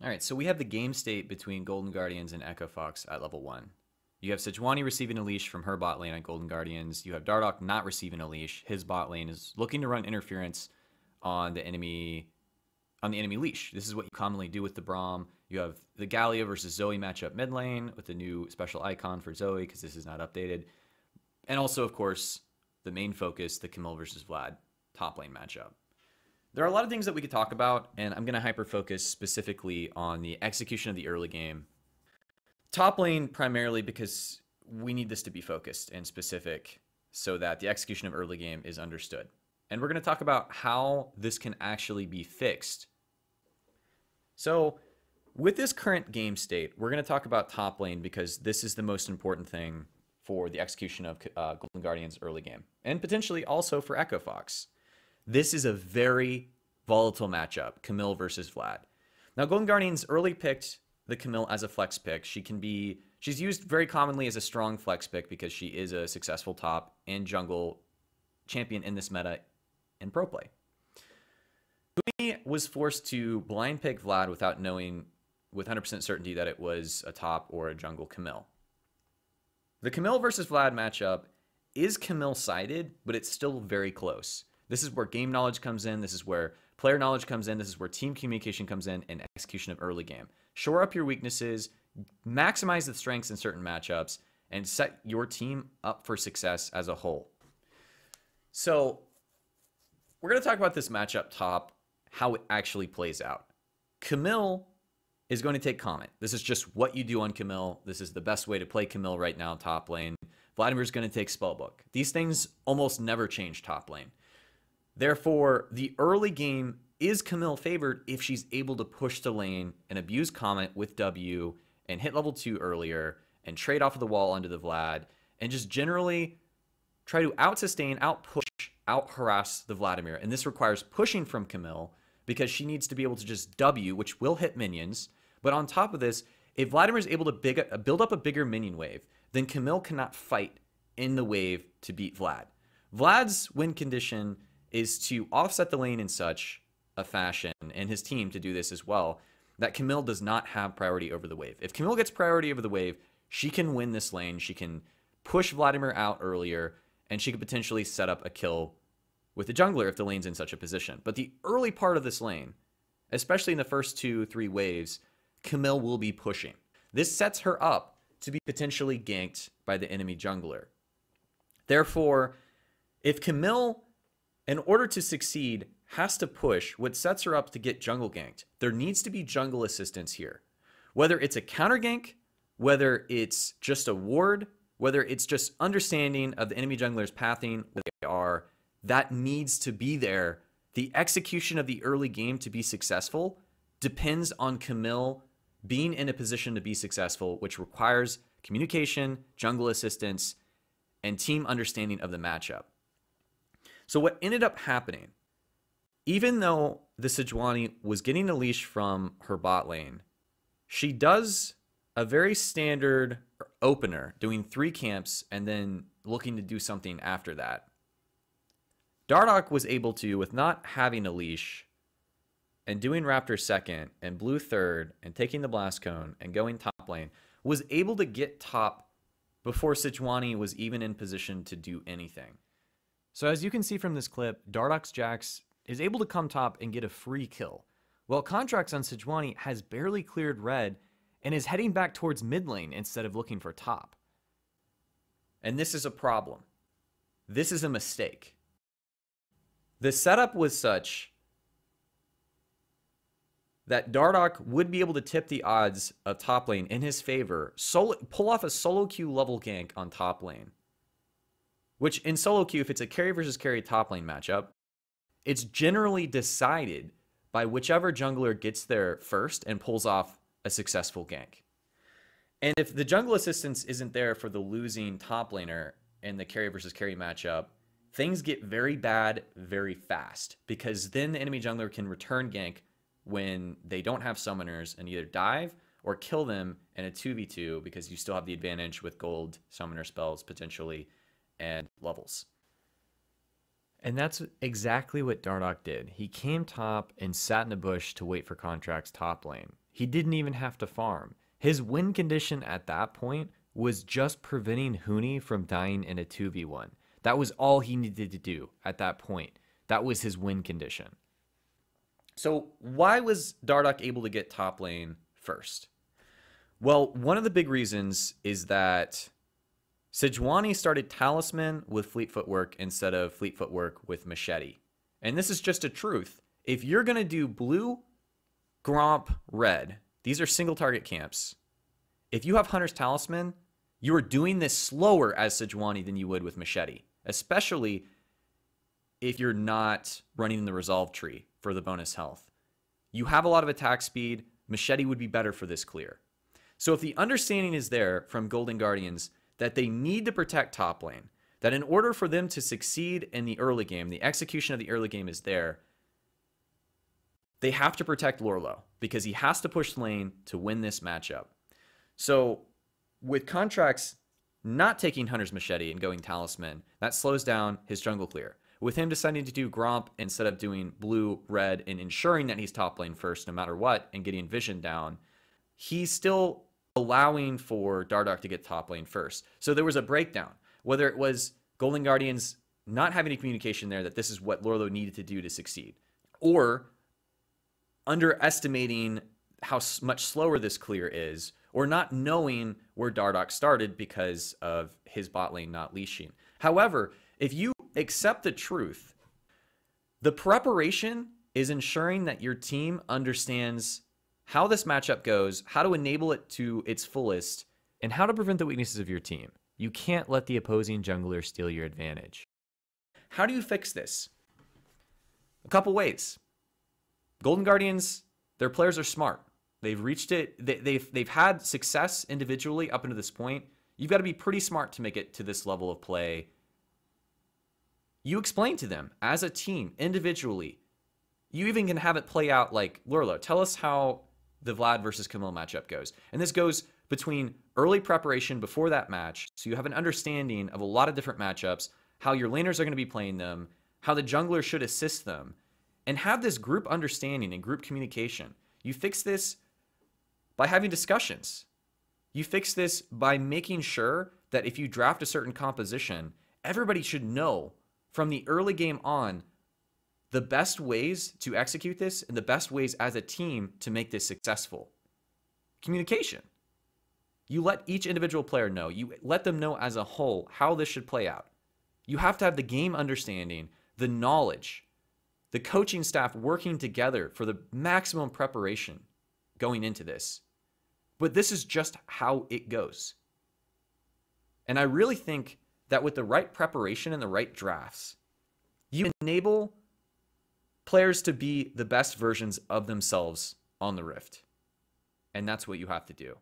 All right, so we have the game state between Golden Guardians and Echo Fox at level 1. You have Sejuani receiving a leash from her bot lane on Golden Guardians. You have Dardoch not receiving a leash. His bot lane is looking to run interference on the enemy leash. This is what you commonly do with the Braum. You have the Gallia versus Zoe matchup mid lane with the new special icon for Zoe because this is not updated. And also, of course, the main focus, the Camille versus Vlad top lane matchup. There are a lot of things that we could talk about, and I'm going to hyper-focus specifically on the execution of the early game. Top lane primarily because we need this to be focused and specific so that the execution of early game is understood. And we're going to talk about how this can actually be fixed. So with this current game state, we're going to talk about top lane because this is the most important thing for the execution of Golden Guardians early game, and potentially also for Echo Fox. This is a very volatile matchup, Camille versus Vlad. Now, Golden Guardians early picked the Camille as a flex pick. She's used very commonly as a strong flex pick because she is a successful top and jungle champion in this meta in pro play. Umi was forced to blind pick Vlad without knowing with 100% certainty that it was a top or a jungle Camille. The Camille versus Vlad matchup is Camille sided, but it's still very close. This is where game knowledge comes in. This is where player knowledge comes in. This is where team communication comes in and execution of early game. Shore up your weaknesses, maximize the strengths in certain matchups, and set your team up for success as a whole. So we're going to talk about this matchup top, how it actually plays out. Camille is going to take Comet. This is just what you do on Camille. This is the best way to play Camille right now, top lane. Vladimir's going to take Spellbook. These things almost never change top lane. Therefore, the early game is Camille favored if she's able to push the lane and abuse Comet with W and hit level 2 earlier and trade off of the wall onto the Vlad and just generally try to out-sustain, out-push, out-harass the Vladimir. And this requires pushing from Camille because she needs to be able to just W, which will hit minions. But on top of this, if Vladimir is able to build up a bigger minion wave, then Camille cannot fight in the wave to beat Vlad. Vlad's win condition is to offset the lane in such a fashion, and his team to do this as well, that Camille does not have priority over the wave. If Camille gets priority over the wave, she can win this lane. She can push Vladimir out earlier, and she could potentially set up a kill with the jungler if the lane's in such a position. But the early part of this lane, especially in the first 2-3 waves, Camille will be pushing. This sets her up to be potentially ganked by the enemy jungler. Therefore, if Camille, in order to succeed, has to push, what sets her up to get jungle ganked, there needs to be jungle assistance here. Whether it's a counter gank, whether it's just a ward, whether it's just understanding of the enemy jungler's pathing, where they are, that needs to be there. The execution of the early game to be successful depends on Camille being in a position to be successful, which requires communication, jungle assistance, and team understanding of the matchup. So what ended up happening, even though the Sejuani was getting a leash from her bot lane, she does a very standard opener, doing 3 camps and then looking to do something after that. Dardoch was able to, with not having a leash and doing Raptor second and blue third and taking the blast cone and going top lane, was able to get top before Sejuani was even in position to do anything. So as you can see from this clip, Dardoch's Jax is able to come top and get a free kill, while Contracts on Sejuani has barely cleared red and is heading back towards mid lane instead of looking for top. And this is a problem. This is a mistake. The setup was such that Dardoch would be able to tip the odds of top lane in his favor, pull off a solo queue level gank on top lane. Which in solo queue, if it's a carry versus carry top lane matchup, it's generally decided by whichever jungler gets there first and pulls off a successful gank. And if the jungle assistance isn't there for the losing top laner in the carry versus carry matchup, things get very bad very fast, because then the enemy jungler can return gank when they don't have summoners and either dive or kill them in a 2v2, because you still have the advantage with gold summoner spells potentially and levels. And that's exactly what Dardoch did. He came top and sat in a bush to wait for Contract's top lane. He didn't even have to farm. His win condition at that point was just preventing Huni from dying in a 2v1. That was all he needed to do at that point. That was his win condition. So why was Dardoch able to get top lane first? Well, one of the big reasons is that Sejuani started Talisman with Fleet Footwork instead of Fleet Footwork with Machete. And this is just a truth. If you're going to do blue, Gromp, red, these are single target camps. If you have Hunter's Talisman, you are doing this slower as Sejuani than you would with Machete, especially if you're not running the Resolve tree for the bonus health. You have a lot of attack speed. Machete would be better for this clear. So if the understanding is there from Golden Guardians that they need to protect top lane, that in order for them to succeed in the early game, the execution of the early game is there, they have to protect Lorlo because he has to push lane to win this matchup. So with Contracts not taking Hunter's Machete and going Talisman, that slows down his jungle clear. With him deciding to do Gromp instead of doing blue, red, and ensuring that he's top lane first no matter what and getting Vision down, he's still allowing for Dardoch to get top lane first. So there was a breakdown, whether it was Golden Guardians not having any communication there that this is what Lorlo needed to do to succeed, or underestimating how much slower this clear is, or not knowing where Dardoch started because of his bot lane not leashing. However, if you accept the truth, the preparation is ensuring that your team understands how this matchup goes, how to enable it to its fullest, and how to prevent the weaknesses of your team. You can't let the opposing jungler steal your advantage. How do you fix this? A couple ways. Golden Guardians, their players are smart. They've reached it. They've had success individually up until this point. You've got to be pretty smart to make it to this level of play. You explain to them as a team, individually. You even can have it play out like, Lorlo, tell us how the Vlad versus Camille matchup goes. And this goes between early preparation before that match, so you have an understanding of a lot of different matchups, how your laners are going to be playing them, how the jungler should assist them, and have this group understanding and group communication. You fix this by having discussions. You fix this by making sure that if you draft a certain composition, everybody should know from the early game on the best ways to execute this and the best ways as a team to make this successful. Communication. You let each individual player know. You let them know as a whole how this should play out. You have to have the game understanding, the knowledge, the coaching staff working together for the maximum preparation going into this. But this is just how it goes. And I really think that with the right preparation and the right drafts, you enable players to be the best versions of themselves on the Rift. And that's what you have to do.